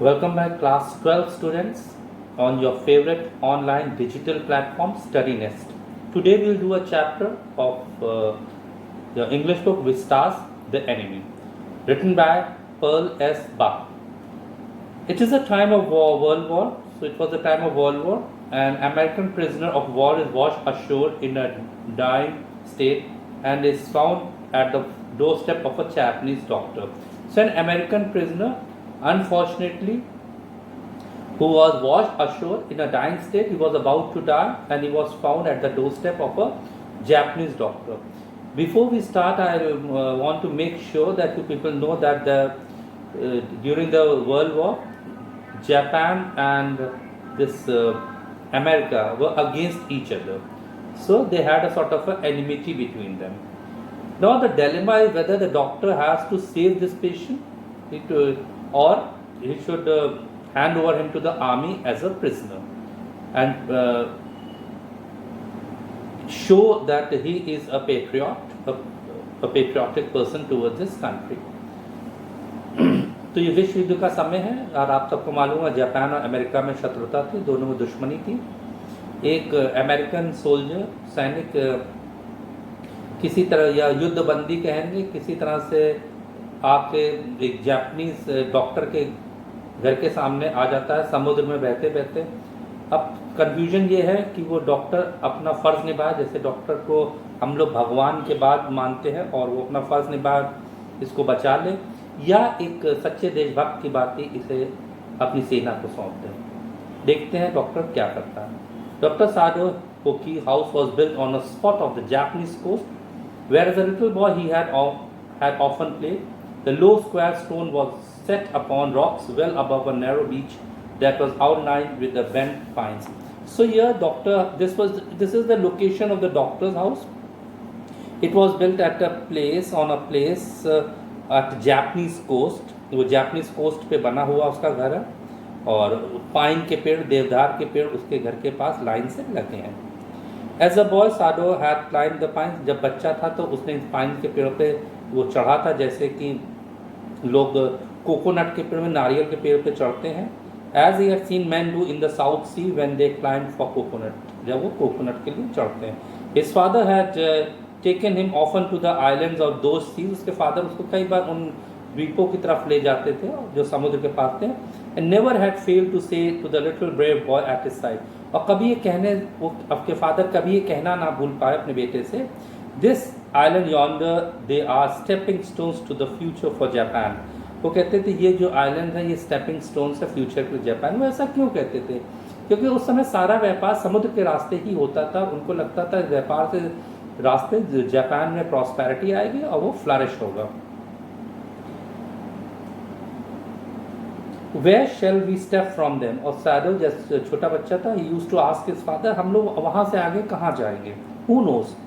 Welcome back, class 12 students, on your favorite online digital platform, StudyNest. Today we'll do a chapter of the English book which stars The Enemy, written by Pearl S. Buck. It is a time of war, World War. So it was a time of World War. An American prisoner of war is washed ashore in a dying state and is found at the doorstep of a Japanese doctor. So an American prisoner, unfortunately, who was washed ashore in a dying state, he was about to die and he was found at the doorstep of a Japanese doctor. Before we start, I want to make sure that you people know that during the World War, Japan and this America were against each other. So they had a sort of an enmity between them. Now the dilemma is whether the doctor has to save this patient or he should hand over him to the army as a prisoner and show that he is a patriot, a patriotic person towards his country. तो ये विश्व युद्ध का समय है और आप सबको मालूम है जापान और अमेरिका में शत्रुता थी, दोनों में दुश्मनी थी। एक अमेरिकन सोल्जर सैनिक किसी तरह या युद्धबंदी कहेंगे, किसी तरह से आपके एक जापानीज डॉक्टर के घर के सामने आ जाता है समुद्र में बहते बहते। अब कन्फ्यूजन ये है कि वो डॉक्टर अपना फ़र्ज़ निभाए, जैसे डॉक्टर को हम लोग भगवान के बाद मानते हैं और वो अपना फ़र्ज़ निभाए इसको बचा ले, या एक सच्चे देशभक्त की बात ही इसे अपनी सेना को सौंप दें। देखते हैं डॉक्टर क्या करता है। Doctor Sadao Hoki house was built on a spot of the Japanese coast where as a little boy he had often played. The low square stone was set upon rocks well above a narrow beach that was outlined with the bent pines. So here this is the location of the doctor's house. It was built at a place at Japanese coast. वो Japanese coast पे बना हुआ उसका घर है और pine के पेड़, देवदार के पेड़ उसके घर के पास लाइन से लगे हैं। As a boy, Sado had climbed the pines. जब बच्चा था तो उसने पाइन के पेड़ों पे वो चढ़ा था, जैसे कि लोग कोकोनट के पेड़ में, नारियल के पेड़ पे चढ़ते हैं। As he had seen men do in the South Sea when they climbed for coconut, जब वो कोकोनट के लिए चढ़ते हैं। His father had taken him often to the islands of those seas. उसके फादर उसको कई बार उन द्वीपों की तरफ ले जाते थे जो समुद्र के पास थे। And never had failed to say to the little brave boy at his side, और कभी ये कहने वो आपके फादर कभी ये कहना ना भूल पाए अपने बेटे से, This island yonder, they are stepping stones to the future for Japan. वो कहते थे ये जो आइलैंड है ये स्टेपिंग स्टोन्स है फ्यूचर के जापान। वो ऐसा क्यों कहते थे? क्योंकि उस समय सारा व्यापार समुद्र के रास्ते ही होता था। उनको लगता था व्यापार से रास्ते जापान में प्रॉस्पेरिटी आएगी और वो फ्लरिश होगा। Where shall we step from them? और सैडो जैसे छोटा बच्चा था, he used to ask his father, हम लोग वहाँ से आगे कहाँ जाएंगे? Who knows?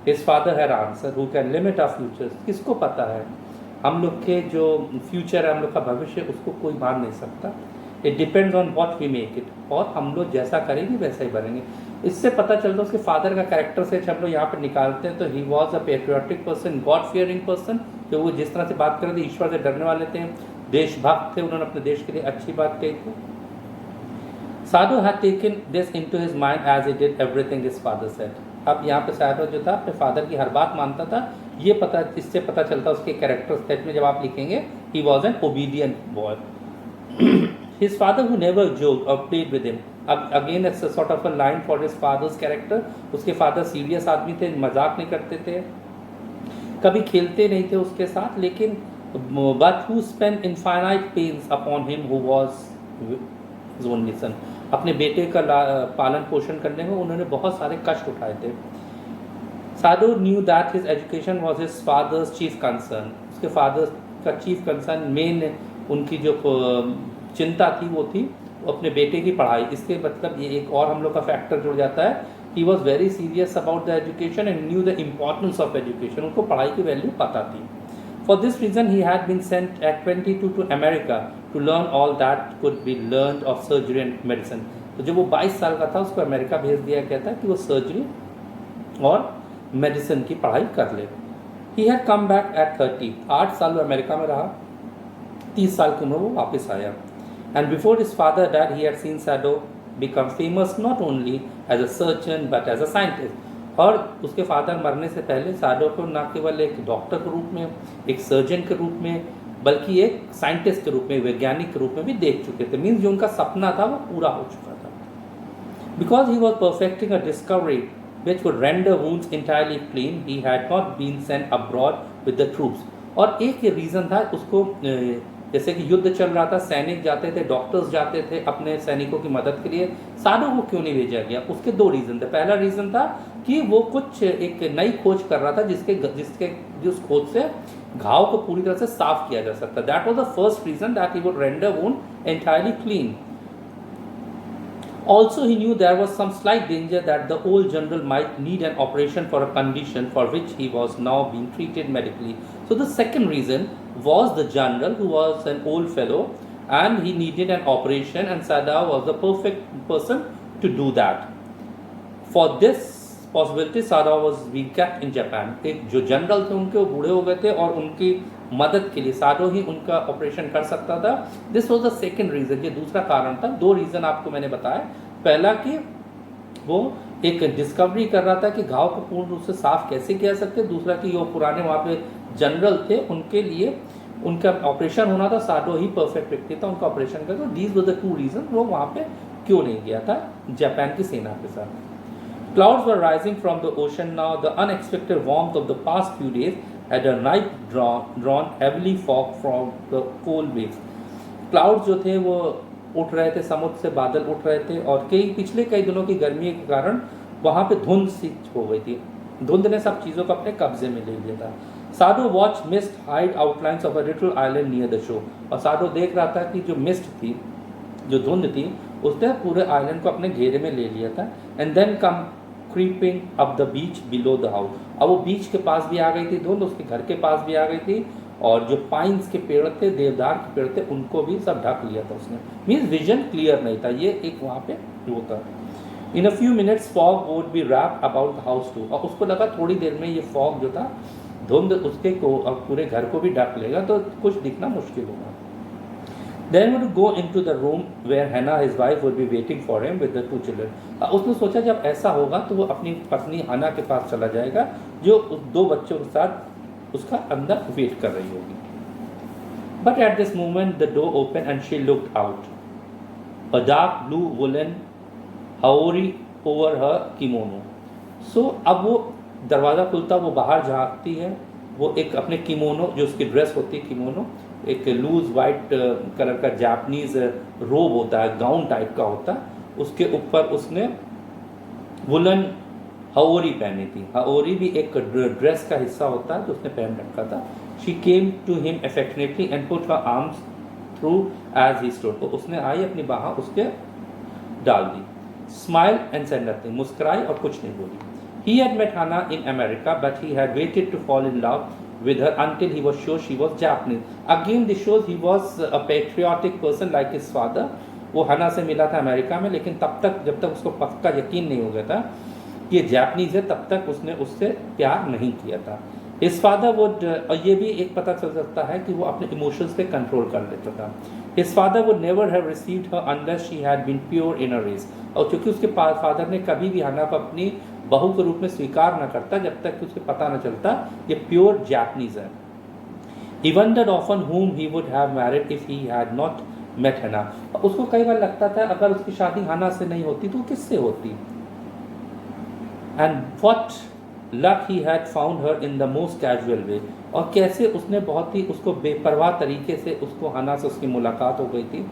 His father had answered, who can limit our futures? किसको पता है? हम लोग के जो फ्यूचर है, हम लोग का भविष्य, उसको कोई बांध नहीं सकता। It depends on what we make it. और हम लोग जैसा करेंगे वैसा ही बनेंगे। इससे पता चलता है उसके फादर का कैरेक्टर से जब लोग यहाँ पर निकालते हैं तो he was a patriotic person, God fearing person, कि वो जिस तरह से बात कर रहे थे ईश्वर से डरने वाले थे, देशभक्त थे, उन्होंने अपने देश के लिए अच्छी बात कही थी। साडो had taken this into his mind as he did everything his father said. अब यहाँ पे साडो जो था अपने फादर की हर बात मानता था। ये पता इससे पता चलता उसके कैरेक्टर स्टेट में जब आप लिखेंगे he was an obedient boy. His father who never joked or played with him. अब again it's a sort of a line for his father's character. उसके फादर सीरियस आदमी थे, मजाक नहीं करते थे, कभी खेलते नहीं थे उसके साथ, लेकिन but who spent infinite pains upon him who was his only son. अपने बेटे का पालन पोषण करने में उन्होंने बहुत सारे कष्ट उठाए थे। Sado knew that his education was his father's chief concern. उसके फादर का चीफ कंसर्न, मेन उनकी जो चिंता थी वो थी अपने बेटे की पढ़ाई। इसके मतलब ये एक और हम लोग का फैक्टर जुड़ जाता है, he was very serious about the education and knew the importance of education. उनको पढ़ाई की वैल्यू पता थी। For this reason he had been sent at 22 to America to learn all that could be learned of surgery and medicine. तो जब वो 22 साल का था उसको अमेरिका भेज दिया गया था कि वो सर्जरी और मेडिसिन की पढ़ाई कर ले। He had come back at 30. 8 साल वो अमेरिका में रहा, 30 साल की उम्र वो वापस आया। And before his father died, he had seen Sado become famous not only as a surgeon but as a scientist. और उसके फादर मरने से पहले साडो को न केवल एक डॉक्टर के रूप में, एक सर्जन के रूप में, बल्कि एक साइंटिस्ट के रूप में, वैज्ञानिक के रूप में भी देख चुके थे. मीन्स जो उनका सपना था वो पूरा हो चुका था. Because he was perfecting a discovery which would render wounds entirely clean, he had not been sent abroad with the troops. और एक ये रीज़न था उसको, जैसे कि युद्ध चल रहा था, सैनिक जाते थे, डॉक्टर्स जाते थे अपने सैनिकों की मदद के लिए, साडो को क्यों नहीं भेजा गया? उसके दो रीज़न थे. पहला रीज़न था कि वो कुछ एक नई खोज कर रहा था जिस खोज से घाव को पूरी तरह से साफ किया जा सकता. That was the first reason, that he would render wound entirely clean. Also, he knew there was some slight danger that the old general might need an operation for a condition for which he was now being treated medically. So the second reason was the general, who was an old fellow and he needed an operation, and Sada was the perfect person to do that. For this possibility, Sada was being kept in Japan. एक जो general थे उनके वो बूढ़े हो गए थे और उनकी मदद के लिए साडो ही उनका ऑपरेशन कर सकता था. This was the second reason. ये दूसरा कारण था. दो रीज़न आपको मैंने बताया. पहला कि वो एक डिस्कवरी कर रहा था कि घाव को पूर्ण रूप से साफ कैसे किया सकते. दूसरा कि वो पुराने वहाँ पे जनरल थे, उनके लिए उनका ऑपरेशन होना था. साडो ही परफेक्ट व्यक्ति था उनका ऑपरेशन कर. तो these were the two reason वो वहाँ पे क्यों नहीं गया था जापान की सेना के साथ. Clouds were rising from the ocean now. The unexpected warmth of the past few days had a night drawn heavily fog from the cold waves. Clouds जो थे वो उठ रहे थे, समुद्र से बादल उठ रहे थे और पिछले कई दिनों की गर्मी के कारण वहाँ पे धुंध सी हो गई थी. धुंध ने सब चीज़ों को अपने कब्जे में ले लिया था. Sadao watch mist hide outlines of a little island near the shore. और साडो देख रहा था कि जो मिस्ट थी, जो धुंध थी, उसने पूरे आइलैंड को अपने घेरे में ले लिया था. And then come creeping up the beach below the house. अब वो बीच के पास भी आ गई थी धुंध, उसके घर के पास भी आ गई थी और जो पाइन्स के पेड़ थे, देवदार के पेड़ थे, उनको भी सब ढक लिया था उसने. मीन्स विजन क्लियर नहीं था. ये एक वहाँ पे वो था. In a few minutes fog would be wrapped about the house too. और उसको लगा थोड़ी देर में ये फॉग जो था, धुंध उसके को अब पूरे घर को भी ढक लेगा तो कुछ दिखना मुश्किल होगा. Then would go into the room where Hannah, his wife, would be waiting for him with the two children. उसने सोचा जब ऐसा होगा तो वो अपनी पत्नी हना के पास चला जाएगा जो दो बच्चों के साथ उसका अंदर वेट कर रही होगी. But at this moment the door opened and she looked out. A dark blue woolen haori over her kimono. So अब वो दरवाज़ा खुलता, वो बाहर झाँकती है, वो एक अपने किमोनो, जो उसकी ड्रेस होती है किमोनो, एक लूज वाइट कलर का जापानीज रोब होता है, गाउन टाइप का होता है, उसके ऊपर उसने वुलन हाओरी पहनी थी. हाओरी भी एक ड्रेस का हिस्सा होता है जो उसने पहन रखा था. She came to him affectionately and put her arms through as he stood. तो उसने आई अपनी बाहें उसके डाल दी. Smile and said nothing. मुस्कुराई और कुछ नहीं बोली. He had met Hannah in America, but he had waited to fall in love with her until he was sure she was Japanese. Again, this shows he was a patriotic person like his father. वो हना से मिला था America में, लेकिन तब तक जब तक उसको पक्का यकीन नहीं हो गया था कि ये जापानीज है, तब तक उसने उससे प्यार नहीं किया था. His father would, और ये भी एक पता चल सकता है कि वो अपने इमोशंस पे कंट्रोल कर लेता था. His father would never have received her unless she had been pure in her race. और क्योंकि उसके फादर ने कभी भी हना को अपनी बहू के रूप में स्वीकार न करता जब तक कि उसे पता न चलता ये प्योर जापानीज है. He wondered often whom he would have married if he had not met Hannah. उसको कई बार लगता था अगर उसकी शादी हना से नहीं होती तो किससे होती. And what luck he had found her in the most casual way. और कैसे उसने बहुत ही उसको बेपरवाह तरीके से उसको हना से उसकी मुलाकात हो गई थी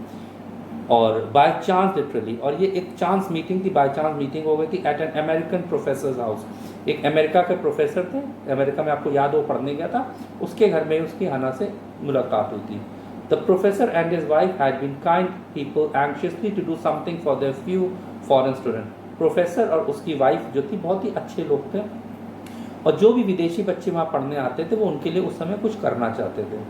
और बाय चांस लिटरली. और ये एक चांस मीटिंग थी, बाय चांस मीटिंग हो गई थी at an American professor's house. एक अमेरिका के प्रोफेसर थे, अमेरिका में आपको याद हो पढ़ने गया था, उसके घर में उसकी हना से मुलाकात हुई थी. The professor and his wife had been kind people anxiously to do something for their few foreign student. Professor और उसकी वाइफ जो थी बहुत ही अच्छे लोग थे और जो भी विदेशी बच्चे वहाँ पढ़ने आते थे वो उनके लिए उस समय कुछ करना चाहते थे.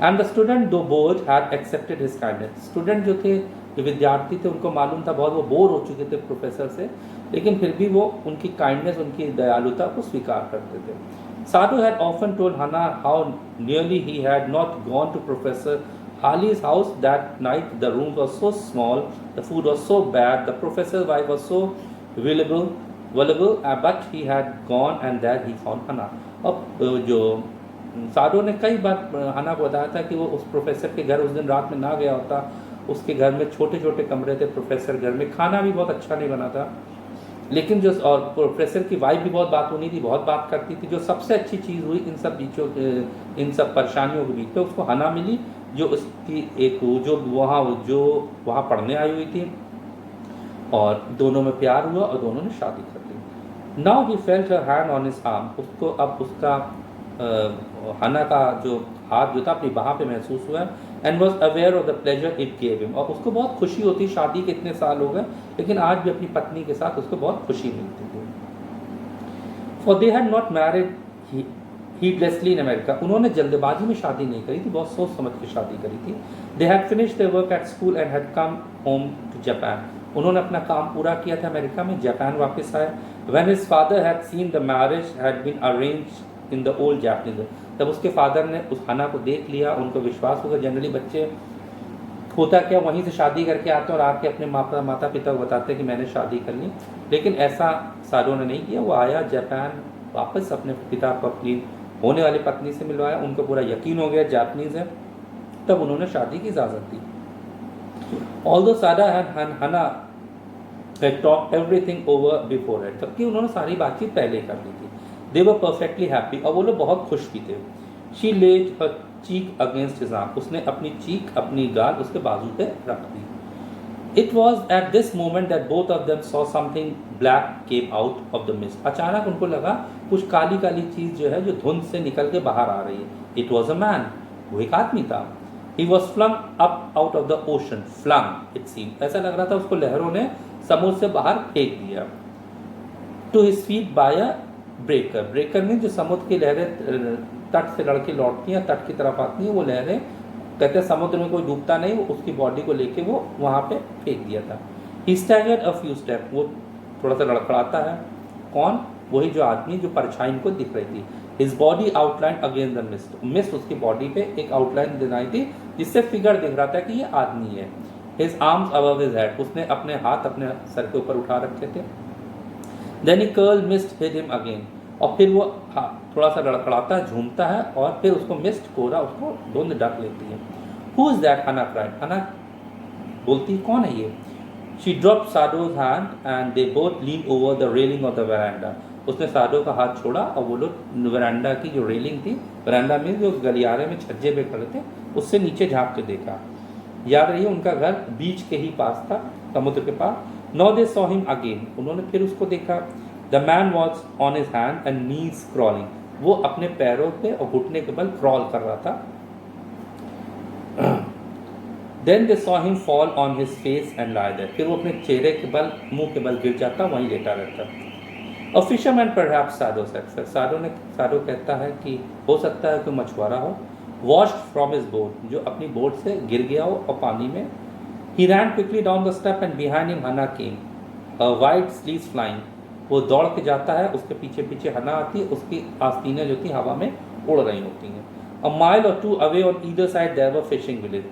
एंड द स्टूडेंट दो board had accepted his kindness. Student जो थे, जो विद्यार्थी थे, उनको मालूम था बहुत वो बोर हो चुके थे प्रोफेसर से, लेकिन फिर भी वो उनकी काइंडनेस, उनकी दयालुता को स्वीकार करते थे. Sado had often told Hannah how nearly he had not gone to Professor Ali's house that night, the rooms were so small, the food was so bad, the professor's wife was so valuable, but he had gone and there he found Hannah. अब जो साडो ने कई बार हना को बताया था कि वो उस प्रोफेसर के घर उस दिन रात में ना गया होता। उसके घर में छोटे छोटे कमरे थे, प्रोफेसर घर में खाना भी बहुत अच्छा नहीं बना था, लेकिन जो और प्रोफेसर की वाइफ भी बहुत बात होनी थी, बहुत बात करती थी। जो सबसे अच्छी चीज़ हुई इन सब परेशानियों के बीच में उसको हना मिली, जो उसकी एक जो वहाँ पढ़ने आई हुई थी, और दोनों में प्यार हुआ और दोनों ने शादी कर ली। Now he felt her hand on his arm, उसको अब उसका हना का जो हाथ जो था अपनी बाह पे महसूस हुआ, and was aware of the pleasure it gave him, और उसको बहुत खुशी होती, शादी के इतने साल हो गए लेकिन आज भी अपनी पत्नी के साथ उसको बहुत खुशी मिलती थी। For they had not married heedlessly in America, उन्होंने जल्दबाजी में शादी नहीं करी थी, बहुत सोच समझ के शादी करी थी। They had finished their work at school and had come home to Japan, उन्होंने अपना काम पूरा किया था अमेरिका में, जापान वापस आए। When his father had seen the marriage had been arranged in the old Japanese, तब उसके फादर ने उस हना को देख लिया, उनको विश्वास होगा, जनरली बच्चे होता क्या वहीं से शादी करके आते हैं और आके अपने माता पिता को बताते हैं कि मैंने शादी कर ली, लेकिन ऐसा साडो ने नहीं किया। वो आया जापान वापस, अपने पिता को अपनी होने वाली पत्नी से मिलवाया, उनको पूरा यकीन हो गया जापानीज है, तब उन्होंने शादी की इजाज़त दी। Although Sada and Hannah had talked everything over beforehand, जबकि उन्होंने सारी बातचीत पहले कर ली थी। They were perfectly happy, और वो लोग बहुत खुश भी थे। She laid her cheek against his arm, उसने अपनी चीक, अपनी गाल उसके बाजू पे रख दी। It was at this moment that both of them saw something black came out of the mist. अचानक उनको लगा कुछ काली काली चीज जो है, जो धुंध से निकल के बाहर आ रही है। It was a man, वो एक आदमी था। He was flung up out of the ocean, flung it seemed, ऐसा लग रहा था उसको लहरों ने समुद्र से बाहर फेंक दिया। To his feet by a breaker, breaker में जो समुद्र की लहरें तट से लड़के लौटती हैं, तट की तरफ आती हैं, वो लहरें कहते हैं समुद्र में कोई डूबता नहीं, वो उसकी बॉडी को लेके वो वहाँ पे फेंक दिया था। He staggered a few steps, वो थोड़ा सा लड़खड़ाता है। कौन? वही जो आदमी जो परछाई को दिख रही थी। His body outlined against the mist, mist उसकी बॉडी पे एक आउटलाइन दिखाई थी जिससे फिगर दिख रहा था कि ये आदमी है। His arms above his head, उसने अपने हाथ अपने सर के ऊपर उठा रखे थे। Then he curled mist hid him again, और फिर वो थोड़ा सा लड़खड़ाता है, झूमता है, और फिर उसको मिस्ट कोहरा उसको धुंध ढक लेती है। Who is that? Hannah cried. हना बोलती कौन है ये? She dropped Sado's hand and they both leaned over the railing of the veranda. उसने साडो का हाथ छोड़ा और वो लोग वरांडा की जो रेलिंग थी, वरांडा में जो गलियारे में छज्जे पे खड़े थे, उससे नीचे झाँक के देखा। याद रहिए उनका घर बीच के ही पास था, समुद्र के पास। Now they saw him again, उन्होंने फिर उसको देखा। The man was on his hand and knees crawling, वो अपने पैरों पे और घुटने के बल क्रॉल कर रहा था। Then they saw him fall on his face and lie there, फिर वो अपने चेहरे के बल, मुंह के बल गिर जाता, वहीं लेटा रहता। A fisherman perhaps, Sado said. साडो कहता है कि हो सकता है कोई मछुआरा हो। Washed from his boat, जो अपनी बोट से गिर गया हो और पानी में। He ran quickly down the step and behind him Hannah came, her white sleeves flying. वो दौड़ के जाता है, उसके पीछे पीछे हना आती है, उसकी आस्तीनें जो थी हवा में उड़ रही होती हैं। A mile or two away on either side there were fishing village.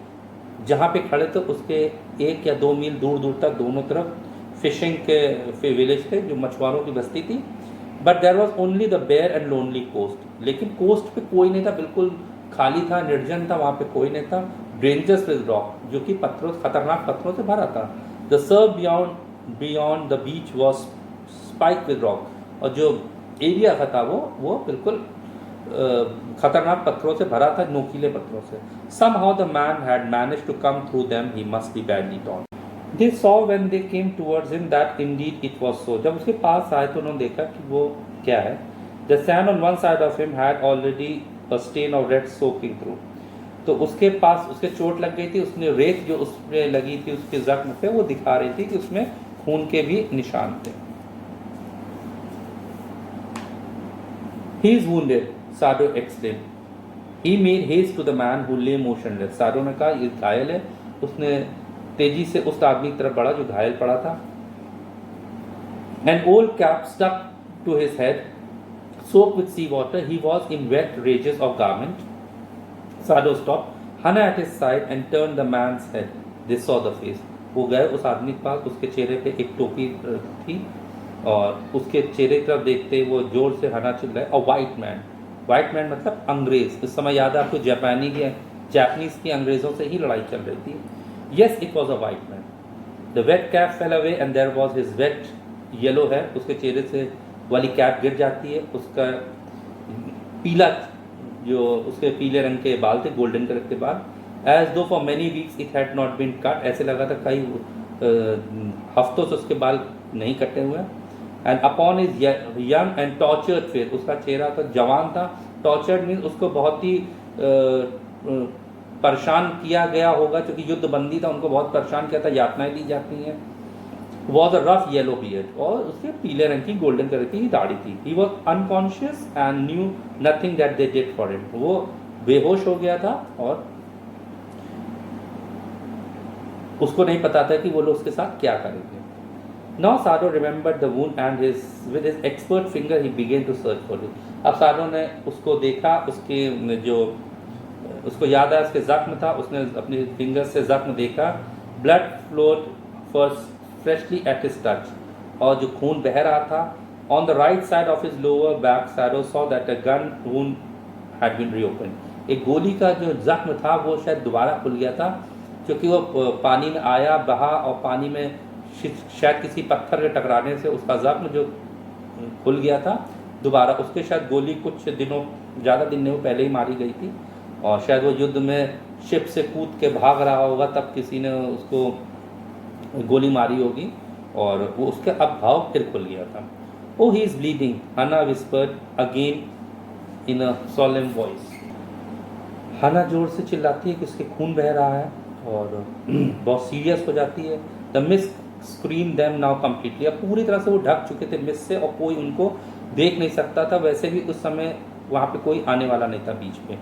जहाँ पे खड़े थे उसके 1 या 2 मील दूर दूर तक दोनों तरफ फिशिंग के विलेज थे, जो मछुआरों की बस्ती थी। But there was only the bare and lonely coast, लेकिन कोस्ट पे कोई नहीं था, बिल्कुल खाली था, निर्जन था, वहाँ पे कोई नहीं था। डेंजरस विद रॉक, जो कि पत्थरों, खतरनाक पत्थरों से भरा था। The surf beyond the beach was spike with rock, और जो एरिया था वो बिल्कुल खतरनाक पत्थरों से भरा था, नोकीले पत्थरों से। Somehow the man had managed to come through them. He must be badly torn. They saw when they came towards him that indeed it was so. जब उसके पास आए तो उन्होंने देखा कि वो क्या है। The sand on one side of him had already a stain of red soaking through. तो उसके पास उसके चोट लग गई थी, उसने रेत जो उसमें लगी थी उसके जख्म पे वो दिखा रही थी कि उसमें खून के भी निशान थे। He is wounded, Sado exclaimed. He made haste to the man who lay motionless. साडो ने कहा ये घायल है, उसने तेजी से उस आदमी की तरफ बढ़ा जो घायल पड़ा था। An old cap stuck to his head, soaked with sea water. He was in wet rages of garment. Sado stopped. Hannah at his side and turned the man's head. They saw the face. वो गए उस आदमी के पास, उसके चेहरे पे एक टोपी थी और उसके चेहरे की तरफ देखते ही वो जोर से हना चिल्लाए, अ वाइट मैन। वाइट मैन मतलब अंग्रेज। इस समय याद है आपको जापानीज की अंग्रेजों से ही लड़ाई चल रही थी। Yes, it was a white man. The wet cap fell away and there was his wet yellow hair. उसके चेहरे से वाली कैप गिर जाती है, उसका पीला जो उसके पीले रंग के बाल थे, गोल्डन कलर के बाल। As though for many weeks it had not been cut, ऐसे लगा था कई हफ्तों से उसके बाल नहीं कटे हुए। And upon is young and tortured face, उसका चेहरा तो जवान था। टॉर्चर्ड मीन्स उसको बहुत ही परेशान किया गया होगा, क्योंकि युद्ध बंदी था, उनको बहुत परेशान किया था, यातनाएं दी जाती हैं। Was a rough yellow beard, और उसके पीले रंग की गोल्डन कलर की दाढ़ी थी। He was unconscious and knew nothing that they did for him. वो बेहोश हो गया था और उसको नहीं पता था कि वो लोग उसके साथ क्या करेंगे। Now Sado remembered the wound and with his expert finger he began to search for it. अब साडो ने उसको देखा, उसको याद आया उसके जख्म था, उसने अपने फिंगर से जख्म देखा। Blood flowed freshly at his touch, और जो खून बह रहा था। On the right side of his lower back Sadao saw that a gun wound had been reopen. एक गोली का जो जख्म था वो शायद दोबारा खुल गया था, क्योंकि वो पानी में आया, बहा, और पानी में शायद किसी पत्थर के टकराने से उसका जख्म जो खुल गया था दोबारा। उसके शायद गोली कुछ दिनों, ज़्यादा दिन नहीं, वो पहले ही मारी गई थी, और शायद वो युद्ध में शिप से कूद के भाग रहा होगा, तब किसी ने उसको गोली मारी होगी, और वो उसके अब भाव फिर खुल गया था। ओ ही इज़ ब्लीडिंग, हना whispered again in a सॉलेम voice. हना जोर से चिल्लाती है कि उसके खून बह रहा है, और बहुत सीरियस हो जाती है। The miss screen them now completely, अब पूरी तरह से वो ढक चुके थे मिस से, और कोई उनको देख नहीं सकता था। वैसे भी उस समय वहाँ पे कोई आने वाला नहीं था बीच पे,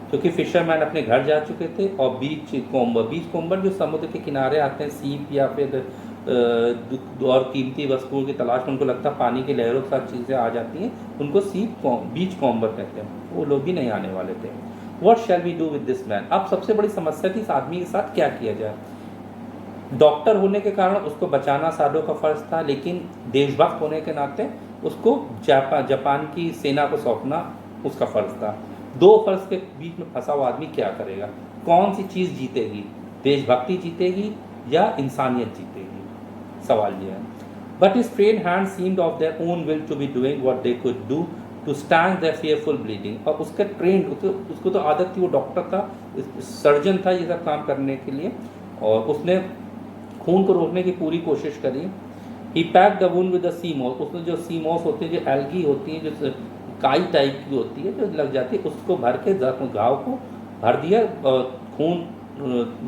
क्योंकि फिशरमैन अपने घर जा चुके थे, और बीच कोम्बर जो समुद्र के किनारे आते हैं, सीप या फिर और कीमती वस्तुओं की तलाश में, उनको लगता है पानी की लहरों के साथ चीज़ें आ जाती हैं, उनको बीच कोम्बर कहते हैं। वो लोग भी नहीं आने वाले थे। What shall we do with this man? अब सबसे बड़ी समस्या थी इस आदमी के साथ क्या किया जाए। डॉक्टर होने के कारण उसको बचाना साडो का फर्ज था, लेकिन देशभक्त होने के नाते उसको जापान की सेना को सौंपना उसका फर्ज था। दो फर्ज के बीच में फंसा हुआ आदमी क्या करेगा? कौन सी चीज़ जीतेगी? देशभक्ति जीतेगी या इंसानियत जीतेगी? सवाल ये है। But his trained hand seemed of their own will to be doing what they could do to stand the fearful bleeding. और उसका ट्रेंड, उसको तो आदत थी, वो डॉक्टर था, सर्जन था ये सब काम करने के लिए, और उसने खून को रोकने की पूरी कोशिश करी। He pack the wound with the sea moss, उसने जो सी मॉस होती है, जो एल्गी होती है, जो काई टाइप की होती है, जो लग जाती है, उसको भर के घाव को भर दिया, और खून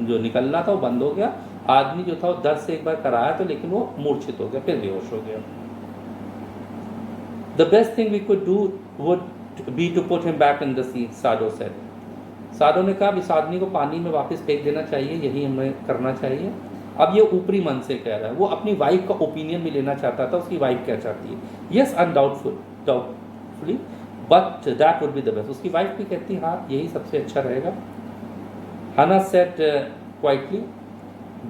जो निकलना था वो बंद हो गया। आदमी जो था वो दर्द से एक बार कराया तो, लेकिन वो मूर्छित हो गया, फिर बेहोश हो गया। The best thing we could do would be to put him back in the sea, साडो said. साडो ने कहा इस आदमी को पानी में वापस फेंक देना चाहिए, यही हमें करना चाहिए। अब ये ऊपरी मन से कह रहा है, वो अपनी वाइफ का ओपिनियन भी लेना चाहता था, उसकी वाइफ क्या चाहती है। Yes undoubtfully but that would be the best. उसकी वाइफ भी कहती है हाँ यही सबसे अच्छा रहेगा। Hana said quietly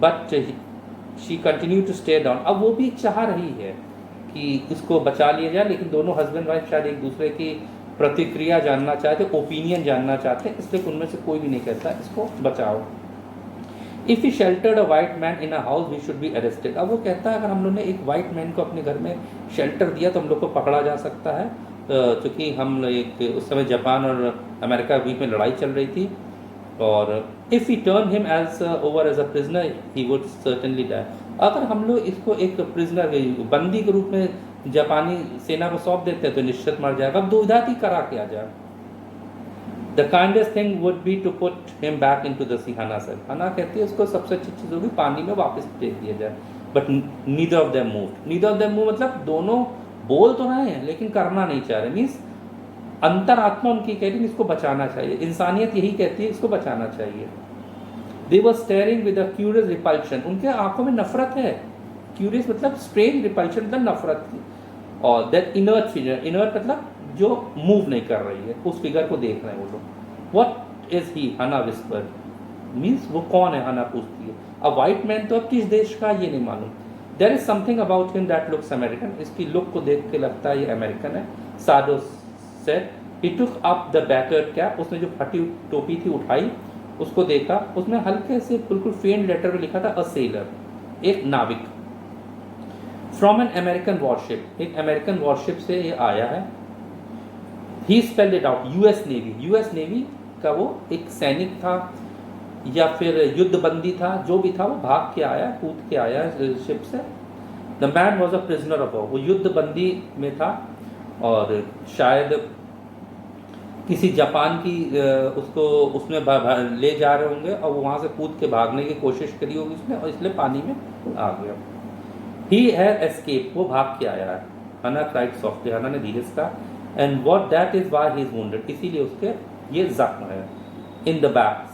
but she continue to stay down. अब वो भी चाह रही है कि इसको बचा लिया जाए, लेकिन दोनों हस्बैंड वाइफ शायद एक दूसरे की प्रतिक्रिया जानना चाहते, ओपिनियन जानना चाहते हैं, इसलिए उनमें से कोई भी नहीं कहता इसको बचाओ। If he sheltered a white man in a house we should be arrested. अब वो कहता है अगर हम लोग ने एक वाइट मैन को अपने घर में शेल्टर दिया तो हम लोग को पकड़ा जा सकता है, क्योंकि हम एक उस समय जापान और अमेरिका के बीच में लड़ाई चल रही थी, और if he turn him as over as a prisoner he would certainly die. अगर हम लोग इसको एक प्रिजनर बंदी के रूप में जापानी सेना को सौंप देते हैं तो निश्चित मर जाएगा। अब दुविधा थी करा क्या जाए। The kindest thing would be to put him back into the sea, Hana said. हना कहती है उसको सबसे अच्छी चीज़ होगी पानी में वापस फेंक दिया जाए। But neither of them moved. Neither of them move मतलब दोनों बोल तो रहे हैं लेकिन करना नहीं चाह रहे। मीन्स अंतरात्मा उनकी कह रही है इसको बचाना चाहिए, इंसानियत यही कहती है इसको बचाना चाहिए। They were staring with a curious repulsion. उनके आंखों में नफरत है। Curious मतलब strange, repulsion मतलब नफरत की। और that inert figure, inert मतलब जो मूव नहीं कर रही है, उस फिगर को देख रहे हैं वो लोग। What is he? हना whispered. मीन्स वो कौन है, हना पूछती है। अ वाइट मैन तो अब किस देश का ये नहीं मालूम। There is something about him that looks American, इसकी लुक को देख के लगता है ये अमेरिकन है। Sadao said he took up the battered cap, उसने जो फटी टोपी थी उठाई, उसको देखा, उसमें हल्के से बिल्कुल फेंट लेटर में लिखा था अ सेलर, एक नाविक। फ्रॉम एन अमेरिकन वॉरशिप, एक अमेरिकन वॉरशिप से ये आया है। He spelled it out, US Navy, US Navy का वो एक सैनिक था या फिर युद्धबंदी था, जो भी था वो भाग के आया, कूद के आया शिप से। The man was a prisoner of war, वो युद्धबंदी में था और शायद किसी जापान की उसको उसमें ले जा रहे होंगे और वो वहाँ से कूद के भागने की कोशिश करी होगी उसने और इसलिए पानी में आ गया। ही हैड एस्केप, वो भाग के आया है। हना क्राइड सॉफ्टली, हना ने धीरे से कहा, and what that is why he is wounded, इसीलिए उसके ये जख्म है। In the back,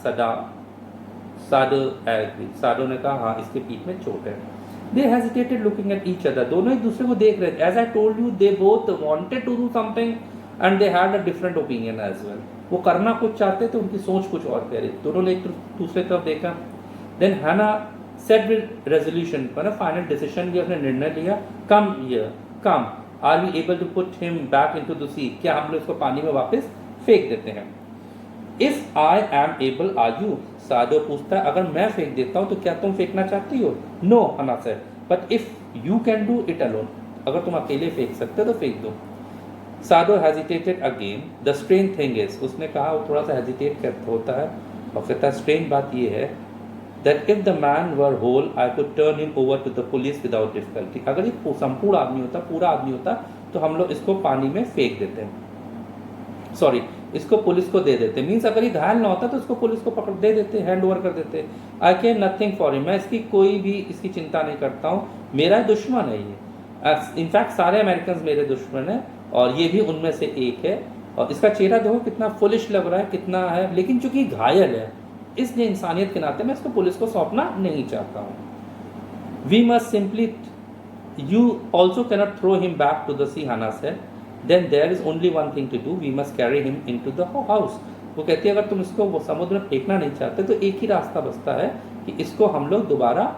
Sadao agree, Sadao ने कहा हाँ इसके पीठ में चोट है। They hesitated looking at each other, दोनों एक दूसरे को देख रहे थे। As I told you they both wanted to do something and they had a different opinion as well, वो करना कुछ चाहते थे, उनकी सोच कुछ और कह रही थी। दोनों ने एक दूसरे तरफ देखा। Then Hana said with resolution, पर फाइनल डिसीजन लिया, उसने निर्णय लिया, come here, come, are we able to put him back into the sea, क्या हम लोग इसको पानी में वापस फेंक देते हैं। If I am able are you, Sadao पूछता है अगर मैं फेंक देता हूं तो क्या तुम फेंकना चाहती हो। No, Hana said, but if you can do it alone, अगर तुम अकेले फेंक सकते हो तो फेंक दो। Sadao hesitated again, the strange thing is, उसने कहा, वो थोड़ा सा हेजिटेट होता है और कहता है स्ट्रेंज बात ये है that if the man were whole I could turn him over to the police without difficulty, अगर ये संपूर्ण आदमी होता, पूरा आदमी होता, तो हम लोग इसको पानी में फेंक देते हैं, सॉरी इसको पुलिस को दे देते। मीन्स अगर ये घायल ना होता तो इसको पुलिस को पकड़ दे देते, हैंड ओवर कर देते। आई केयर नथिंग फॉर हिम, मैं इसकी कोई भी इसकी चिंता नहीं करता हूँ, मेरा दुश्मन है ये। इनफैक्ट सारे अमेरिकन मेरे दुश्मन है और ये भी उनमें से एक है। और इसका चेहरा देखो कितना फुलिश लग रहा है, कितना है, लेकिन चूंकि घायल है इसलिए इंसानियत के नाते मैं इसको पुलिस को सौंपना नहीं चाहता हूँ। We must simply, you also cannot throw him back to the sea, Hana said, then there is only one thing to do, we must carry him into the house. वो कहती है अगर तुम इसको वो समुद्र में फेंकना नहीं चाहते तो एक ही रास्ता बचता है कि इसको हम लोग दोबारा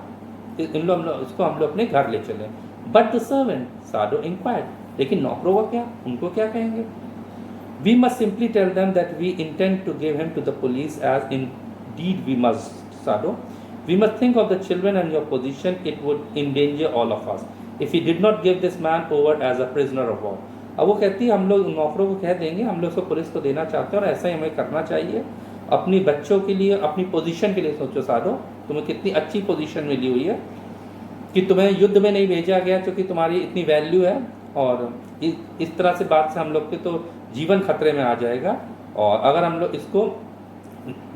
इसको हम लोग अपने घर ले चलें। But the servant, Sadao inquired, लेकिन नौकरों का क्या, उनको क्या कहेंगे। We must simply tell them that we intend to give him to the police as in Indeed we must, Sado. We must think of the children and your position. It would endanger all of us if we did not give this man over as a prisoner of war. अब वो कहती है हम लोग नौकरों को कह देंगे हम लोग इसको पुलिस को देना चाहते हैं और ऐसा ही हमें करना चाहिए। अपनी बच्चों के लिए, अपनी पोजीशन के लिए सोचो साडो, तुम्हें कितनी अच्छी पोजीशन मिली हुई है कि तुम्हें युद्ध में नहीं भेजा गया क्योंकि तुम्हारी इतनी वैल्यू है, और इस तरह से बात से हम लोग के तो जीवन खतरे में आ जाएगा और अगर हम लोग इसको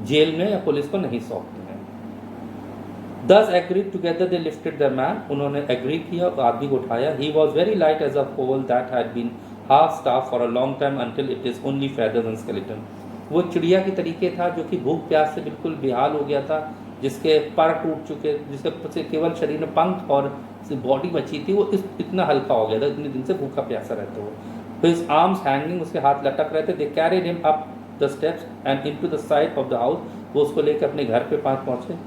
जेल में या पुलिस को नहीं सौंपते हैं। Thus agreed together they lifted the man, उन्होंने एग्री किया और आदमी को उठाया। He was very light as a pole that had been half starved for a long time until it is only feathers and skeleton. वो चिड़िया की तरीके था जो कि भूख प्यास से बिल्कुल बेहाल हो गया था, जिसके पर टूट चुके, जिसके केवल शरीर में पंख और बॉडी बची थी, वो इतना हल्का हो गया था इतने दिन से भूखा प्यासा रहते हुए। His arms hanging, उसके हाथ लटक रहे थे। They carried him up the steps and into the side of the house, वो उसको लेकर अपने घर पे पहुंचे।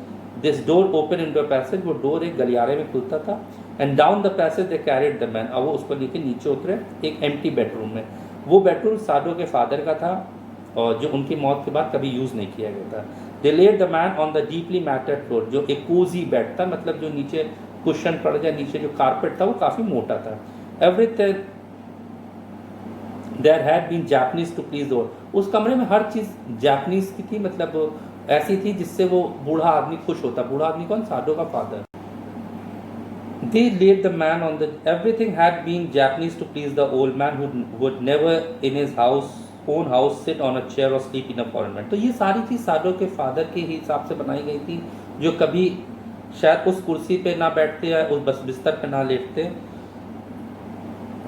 This door opened into a passage, वो डोर एक गलियारे में खुलता था। And down the passage they carried the man, अब वो उसको लेके नीचे उतरे एक एम्प्टी बेडरूम में। वो बेडरूम साडो के फादर का था और जो उनकी मौत के बाद कभी यूज़ नहीं किया गया था। They laid the man on the deeply matted floor, जो एक कोजी बेड था, मतलब जो नीचे कुशन पड़ जाए, नीचे जो कारपेट था वो काफ़ी मोटा था। Everything there had been Japanese to please all, उस कमरे में हर चीज़ जापानीज की थी, मतलब ऐसी थी जिससे वो बूढ़ा आदमी खुश होता। बूढ़ा आदमी कौन, साडो का father. They laid the man on the, everything had been Japanese to please the old man who would never in his own house sit on a chair or sleep in a foreign man. तो ये सारी चीज़ साडो के father के हिसाब से बनाई गई थी, जो कभी शायद उस कुर्सी पे ना बैठते या उस बस बिस्तर पे ना लेटते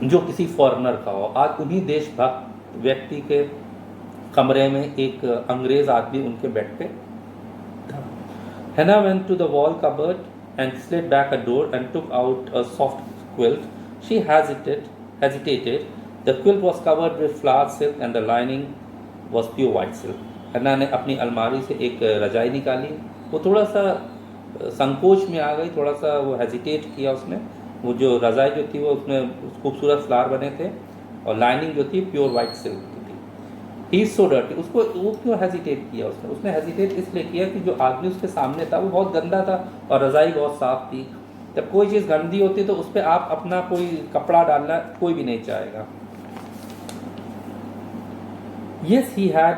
जो किसी फॉरेनर का हो। आज उन्हीं देशभक्त व्यक्ति के कमरे में एक अंग्रेज आदमी उनके बेड पे था। Hannah went to the wall cupboard and slid back a door and took out a soft quilt. She hesitated. The quilt was covered with flowered silk and the lining was pure white silk. हन्ना ने अपनी अलमारी से एक रजाई निकाली। वो थोड़ा सा संकोच में आ गई, थोड़ा सा वो हेजिटेट किया उसने। वो जो रजाई जो थी वो उसमें खूबसूरत फ्लावर बने थे और लाइनिंग जो थी प्योर वाइट सिल्क की थी। ही सो डर्टी, उसको वो क्यों हेजिटेट किया उसने हेजिटेट इसलिए किया कि जो आदमी उसके सामने था वो बहुत गंदा था और रजाई बहुत साफ थी। जब कोई चीज़ गंदी होती है तो उस पर आप अपना कोई कपड़ा डालना कोई भी नहीं चाहेगा। Yes he had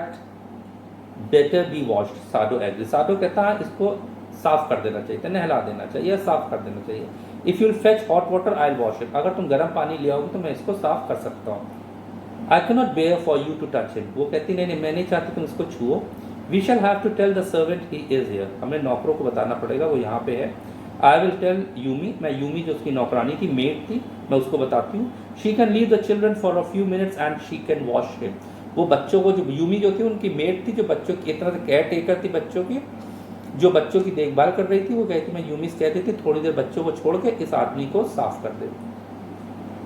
better be washed, Sadao agree. Sadao कहता है इसको साफ कर देना चाहिए, नहला देना चाहिए, साफ कर देना चाहिए। If you'll fetch hot water I will wash it, अगर तुम गर्म पानी ले आओगे तो मैं इसको साफ कर सकता हूँ। I cannot bear for you to touch him, वो कहती नहीं मैं नहीं चाहती तुम इसको छुओ। We shall have to tell the servant he is here, हमें नौकरों को बताना पड़ेगा वो यहाँ पे है। आई विल टेल यूमी, मैं यूमी जो उसकी नौकरानी थी, मेड थी, मैं उसको बताती हूँ। She can leave the children for a few minutes and she can wash him, वो बच्चों को, जो यूमी जो थी उनकी मेड थी, जो बच्चों की एक तरह से केयर टेकर थी बच्चों की, जो बच्चों की देखभाल कर रही थी, वो कहती मैं यूमी से कहती थी थोड़ी देर बच्चों को छोड़ के इस आदमी को साफ कर दे।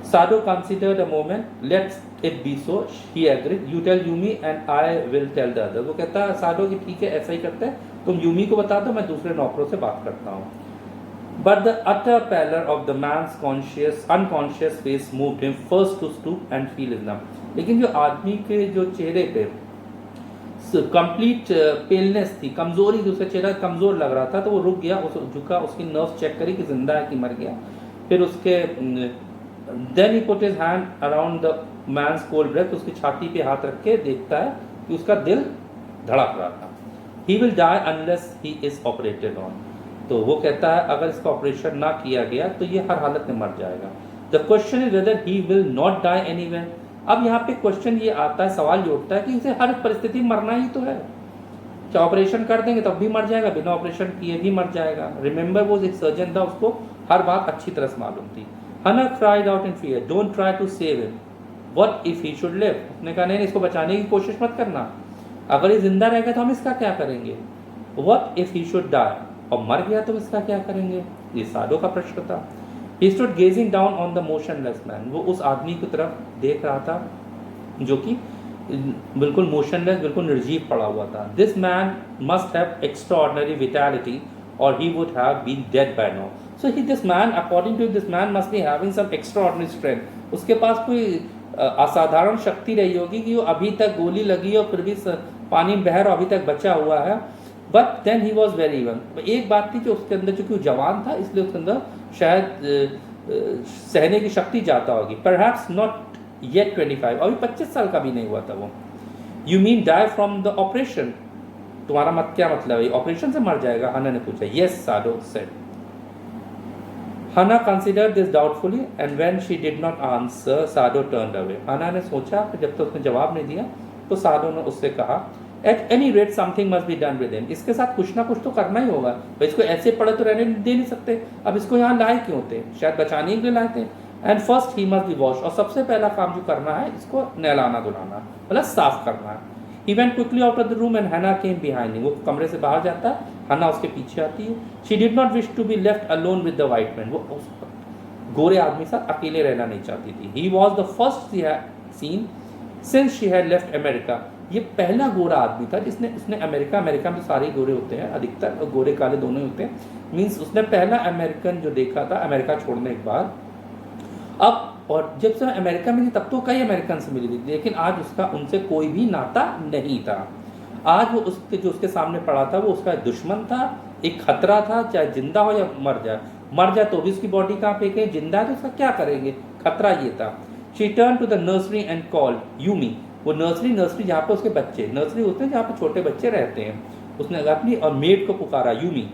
Sadao considered a moment, let's it be so, he agreed, you tell Yumi and I will tell the other. वो कहता है साडो कि ठीक है ऐसा ही करते हैं, तुम यूमी को बता दो, मैं दूसरे नौकरों से बात करता हूँ। But the utter pallor of the man's unconscious face moved him first to stoop and feel his numb. लेकिन जो आदमी के जो चेहरे पे कंप्लीट पेलनेस थी, कमजोरी, दूसरा चेहरा कमजोर लग रहा था, तो वो रुक गया, उस झुका, उसकी नर्व चेक करी कि जिंदा है कि मर गया। फिर उसके then he put his hand around the man's cold breath, उसकी छाती पे हाथ रख के देखता है कि उसका दिल धड़क रहा था। He will die unless he is operated on, तो वो कहता है अगर इसका ऑपरेशन ना किया गया तो ये हर हालत में मर जाएगा। The question is whether he will not die anywhere. अब यहाँ पे क्वेश्चन ये आता है, सवाल ये उठता है कि इसे हर परिस्थिति में मरना ही तो है, क्या ऑपरेशन कर देंगे तब भी मर जाएगा, बिना ऑपरेशन किए भी मर जाएगा। रिमेंबर वो एक सर्जन था, उसको हर बात अच्छी तरह से मालूम थी। Hanna cried out in fear, don't try to save him, what if he should live. उसने कहा नहीं इसको बचाने की कोशिश मत करना, अगर ये जिंदा रहेगा तो हम इसका क्या करेंगे। What if he should die, और मर गया तो इसका क्या करेंगे, ये साडो का प्रश्न था। He stood gazing down on the motionless man, वो उस आदमी की तरफ देख रहा था जो कि बिल्कुल मोशनलेस, बिल्कुल निर्जीव पड़ा हुआ था। This man must have extraordinary vitality or he would have been dead by now. So this man, according to this man must be having some extraordinary strength. उसके पास कोई असाधारण शक्ति रही होगी कि वो अभी तक गोली लगी और फिर भी पानी में बह रहा, अभी तक बचा हुआ है। But then he was very young, एक बात थी कि उसके अंदर चूंकि वो जवान था इसलिए उसके अंदर शायद सहने की शक्ति ज़्यादा होगी। परहैप्स नॉट येट 25, अभी 25 साल का भी नहीं हुआ था वो। You mean die from the operation, तुम्हारा मत क्या मतलब है, ऑपरेशन से मर जाएगा, हन्ना ने पूछा। Yes Sado said. Hannah considered this doubtfully and when she did not answer Sado turned away. Hannah ने सोचा, जब तक उसने जवाब नहीं दिया तो साडो ने उससे कहा at any rate something must be done with him, इसके साथ कुछ ना कुछ तो करना ही होगा, इसको ऐसे पड़े तो रहने दे नहीं सकते, अब इसको यहाँ लाए क्यों थे, शायद बचाने के लिए लाए थे। And first he must be wash, और सबसे पहला काम जो करना है इसको नहलाना धुलाना, मतलब साफ करना है। He went quickly out of the room and Hanna came behind him, वो कमरे से बाहर जाता है, हन्ना उसके पीछे आती है। She did not wish to be left alone with the white man, वो उस गोरे आदमी साथ अकेले रहना नहीं चाहती थी। He was the first she had seen since she had left America, ये पहला गोरा आदमी था जिसने उसने अमेरिका में तो सारे गोरे होते हैं अधिकतर, और गोरे काले दोनों ही होते हैं, मींस उसने पहला अमेरिकन जो देखा था अमेरिका छोड़ने के बाद। अब और जब से अमेरिका में थी तब तो कई अमेरिकन से मिली थी, लेकिन आज उसका उनसे कोई भी नाता नहीं था। आज वो उसके जो उसके सामने पड़ा था वो उसका दुश्मन था, एक खतरा था, चाहे जिंदा हो या मर जाए तो भी उसकी बॉडी कहाँ फेंके, जिंदा है तो उसका क्या करेंगे, खतरा ये था। She turn to the nursery and called Yumi, वो नर्सरी जहाँ पे उसके बच्चे, नर्सरी होते हैं जहाँ पे छोटे बच्चे रहते हैं, उसने अपनी और मेड को पुकारा Yumi.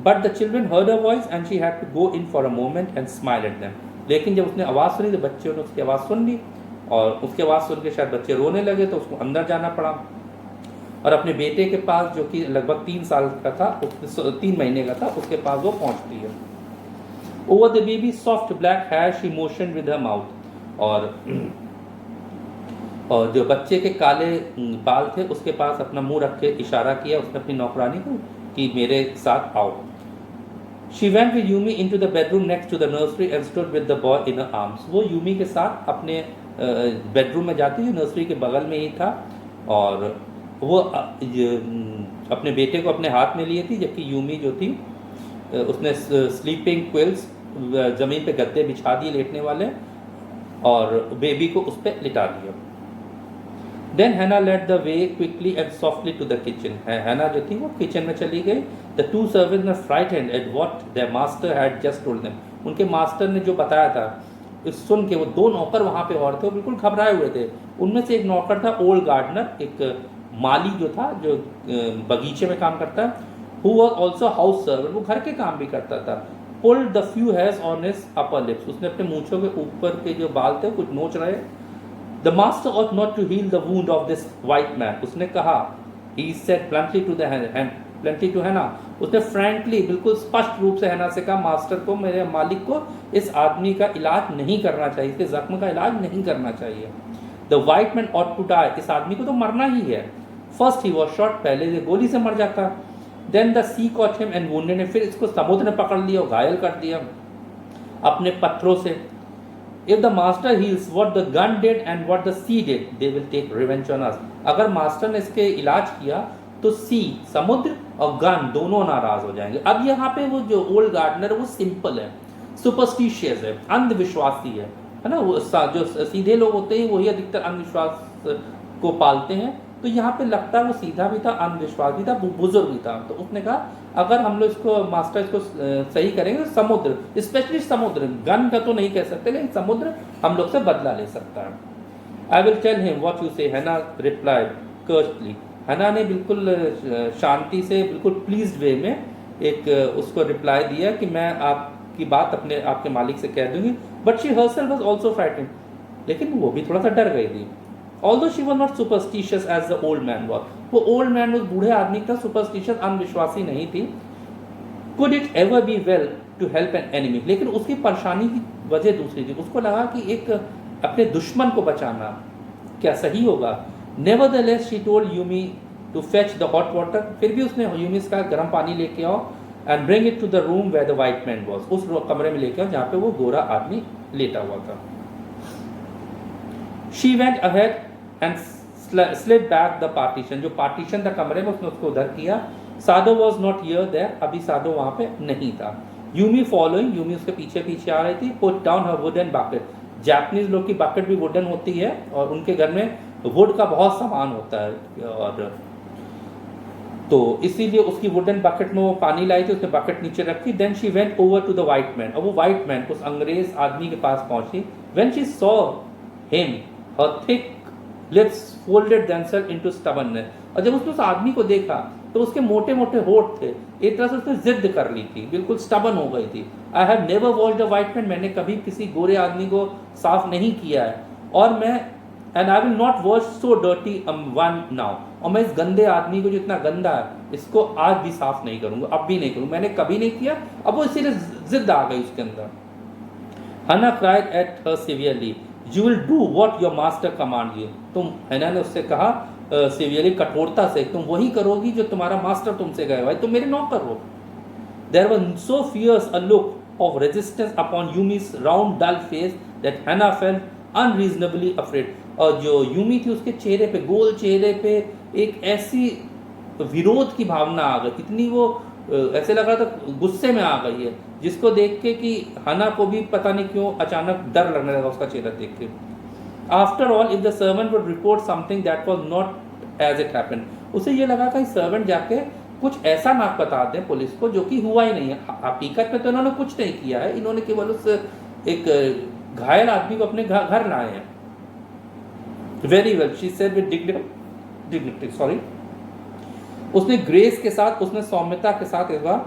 But the children heard a voice and she had to go in for a moment and smile at them, लेकिन जब उसने आवाज़ सुनी तो बच्चों ने उसकी आवाज़ सुन ली, और उसकी आवाज़ सुन के शायद बच्चे रोने लगे तो उसको अंदर जाना पड़ा, और अपने बेटे के पास जो कि लगभग 3 साल का था, 3 महीने का था, उसके पास वो पहुँचती है। Over the baby soft black hair she motion with her mouth, और जो बच्चे के काले बाल थे उसके पास अपना मुंह रख के इशारा किया उसने अपनी नौकरानी को कि मेरे साथ आओ। She went with Yumi into the bedroom next to the nursery and stood with the boy in her arms, वो यूमी के साथ अपने बेडरूम में जाती थी, नर्सरी के बगल में ही था, और वो अपने बेटे को अपने हाथ में लिए थी, जबकि यूमी जो थी उसने स्लीपिंग क्विल्स ज़मीन पे गद्दे बिछा दिए लेटने वाले और बेबी को उस पर लिटा दिया। Then Hanna led the way quickly and softly to the kitchen. Hanna जो थी वो किचन में चली गई। The two servants were frightened at what their master had just told them. उनके मास्टर ने जो बताया था इस सुन के वो दो नौकर वहाँ पे और थे, वो बिल्कुल घबराए हुए थे। उनमें से एक नौकर था ओल्ड गार्डनर, एक माली जो था जो बगीचे में काम करता है, who was also house servant, वो घर के काम भी करता था। Pulled the few hairs on his upper lips, उसने अपने मूंछों के ऊपर के जो बाल थे कुछ नोच रहे। The master ought not to heal the wound of this white man, उसने कहा, he said bluntly to the bluntly to Hannah, उसने frankly बिल्कुल स्पष्ट रूप से हैना से कहा, मास्टर को, मेरे मालिक को इस आदमी का इलाज नहीं करना चाहिए, इसके जख्म का इलाज नहीं करना चाहिए। The white man ought to die, इस आदमी को तो मरना ही है। First he was shot, पहले ये गोली से मर जाता। Then the sea caught him and wounded him, फिर इसको समुद्र ने पकड़ लिया, घायल कर दिया अपने पत्थरों से। If the master heals what the gun did and what the sea did, they will take revenge on us. अगर मास्टर ने इसके इलाज किया तो सी, समुद्र और गन दोनों नाराज हो जाएंगे। अब यहाँ पे वो जो ओल्ड गार्डनर है वो सिंपल है, सुपरस्टिशियस है, अंधविश्वासी है ना। वो जो सीधे लोग होते हैं वही अधिकतर अंधविश्वास को पालते हैं। तो यहाँ पे लगता है वो सीधा भी था, अंधविश्वास भी था, बुजुर्ग भी था। तो उसने कहा अगर हम लोग इसको मास्टर इसको सही करेंगे तो समुद्र, स्पेशली समुद्र, गन का तो नहीं कह सकते लेकिन समुद्र हम लोग से बदला ले सकता है। I will tell him what you say, Hanna replied Curtly. हैना ने बिल्कुल शांति से, बिल्कुल प्लीज्ड वे में एक उसको रिप्लाई दिया कि मैं आपकी बात अपने आपके मालिक से कह दूंगी। But she herself was also frightened, लेकिन वो भी थोड़ा सा डर गई थी। Although she was not superstitious as the old man was, वो old man उस बूढ़े आदमी का सुपरस्टिशियस अंधविश्वासी नहीं थी। Could it ever be well to help an enemy? लेकिन उसकी परेशानी की वजह दूसरी थी। उसको लगा कि एक अपने दुश्मन को बचाना क्या सही होगा। Nevertheless, she told Yumi to fetch the hot water. फिर भी उसने यूमी से कहा गर्म पानी लेके आओ and bring it to the room where the white man was. उस कमरे में लेके आओ जहाँ पे वो गोरा आदमी लेटा हुआ था। She went ahead and slid back the partition. जो पार्टीशन था कमरे में उसने उसको उधर किया। सादो was not here there, अभी सादो वहाँ पे नहीं था। यूमी फॉलोइंग, यूमी उसके पीछे पीछे आ रही थी। Put down her wooden bucket. Japanese लोग की बकेट भी वुडन होती है और उनके घर में वुड का बहुत सामान होता है, और तो इसीलिए उसकी वुडन बकेट में वो पानी लाई थी, उसने बकेट नीचे रखी। Then she went over to the white man, और वो वाइट मैन उस अंग्रेज आदमी के पास पहुंची। When she saw him her thick lips folded themselves into stubbornness, और जब उसने उस आदमी को देखा तो उसके मोटे मोटे होठ थे, एक तरह से उसने जिद कर ली थी, बिल्कुल स्टबर्न हो गई थी। I have never washed a white man, मैंने कभी किसी गोरे आदमी को साफ नहीं किया है, और मैं and I will not wash so dirty one now, और मैं इस गंदे आदमी को जो इतना गंदा है इसको आज भी साफ नहीं करूंगा, अब भी नहीं करूंगा, मैंने कभी नहीं किया। अब वो इसीलिए जिद आ गई उसके अंदर। Hannah cried at her severely, you will do what your master command you, तुम, हन्ना ने उससे कहा सिवियरली, कठोरता से, तुम वही करोगी जो तुम्हारा मास्टर तुमसे कहे, भाई तुम मेरे नौकर हो। There was so fierce a look of resistance upon Yumi's round dull face that Hannah felt unreasonably afraid, और जो यूमी थी उसके चेहरे पे, गोल चेहरे पे एक ऐसी विरोध की भावना आ गई, कितनी वो ऐसे लग रहा था गुस्से में आ गई है, जिसको देख के कि हन्ना को भी पता नहीं क्यों अचानक डर लगने लगा उसका चेहरा देख के। After all if the servant would report something that was not as it happened, उसे ये लगा कि सर्वेंट जाके कुछ ऐसा ना बता दें पुलिस को जो कि हुआ ही नहीं है। हकीकत में तो इन्होंने कुछ नहीं किया है, इन्होंने केवल उस एक घायल आदमी को अपने घर लाए हैं। Very well, she said with dignity, sorry, उसने ग्रेस के साथ, उसने सौम्यता के साथ इस बार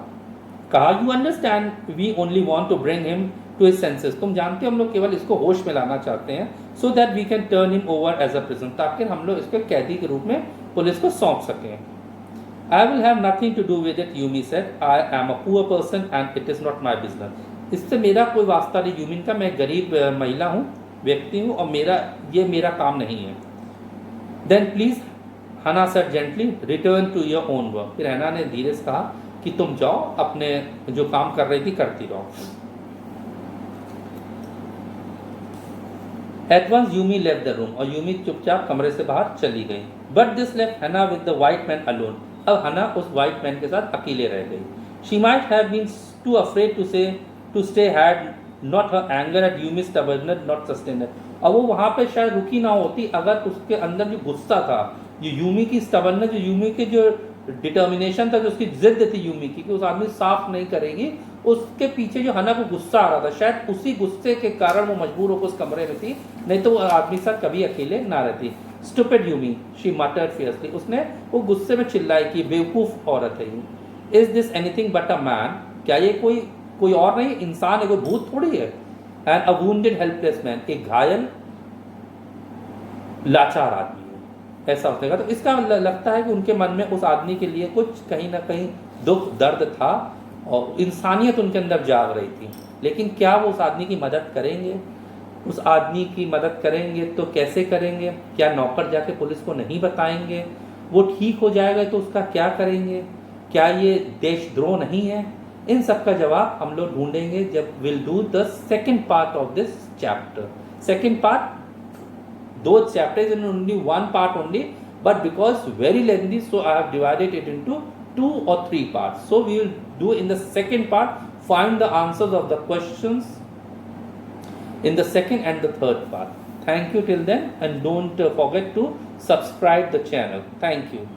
कहा, you understand we only want to bring him to his senses, तुम जानते हो हम लोग केवल इसको होश में लाना चाहते हैं, so that we can turn him over as a prison, ताकि हम लोग इसको कैदी के रूप में पुलिस को सौंप सकें। I will have nothing to do with it, Yumi said, I am a poor person and it is not my business, इससे मेरा कोई वास्ता नहीं यूमिन का, मैं गरीब महिला हूँ, व्यक्ति हूँ, और मेरा काम नहीं है। Then please, Hanna said gently, return to your own work, फिर हन्ना ने धीरे से कहा कि तुम जाओ अपने जो काम कर रही थी करती रहो। At once Yumi left the room और यूमी चुपचाप कमरे से बाहर चली गई. But this left Hannah with the white man alone. अब हना उस white man के साथ अकेले रह गई. She might have been too afraid to stay had not her anger at Yumi's stubbornness not sustained her. अब वो वहाँ पे शायद रुकी ना होती अगर उसके अंदर जो गुस्सा था, जो यूमी की stubbornness, जो यूमी के जो डिटर्मिनेशन था, जो उसकी जिद थी यूमी की कि उस आदमी साफ नहीं करेगी, उसके पीछे जो हना को गुस्सा आ रहा था, शायद उसी गुस्से के कारण वो मजबूर होकर उस कमरे में थी, नहीं तो वो आदमी साथ कभी अकेले ना रहती. Stupid Yumi, she मटर्ड fiercely. उसने वो गुस्से में चिल्लाई कि बेवकूफ औरत है. Is this anything but a man? क्या ये कोई और नहीं, इंसान है, कोई भूत थोड़ी है. And a wounded helpless man, एक घायल लाचार आदमी है, ऐसा होता है. तो इसका लगता है कि उनके मन में उस आदमी के लिए कुछ कहीं ना कहीं दुख दर्द था और इंसानियत उनके अंदर जाग रही थी. लेकिन क्या वो उस आदमी की मदद करेंगे? उस आदमी की मदद करेंगे तो कैसे करेंगे? क्या नौकर जाके पुलिस को नहीं बताएंगे? वो ठीक हो जाएगा तो उसका क्या करेंगे? क्या ये देशद्रोह नहीं है? इन सब का जवाब हम लोग ढूंढेंगे जब will do the second part of this chapter. Second part, two chapters in only one part only, but because very lengthy, so I have divided it into 2 or 3 parts. So we will do in the second part, find the answers of the questions in the second and the third part. Thank you till then, and don't forget to subscribe the channel. Thank you.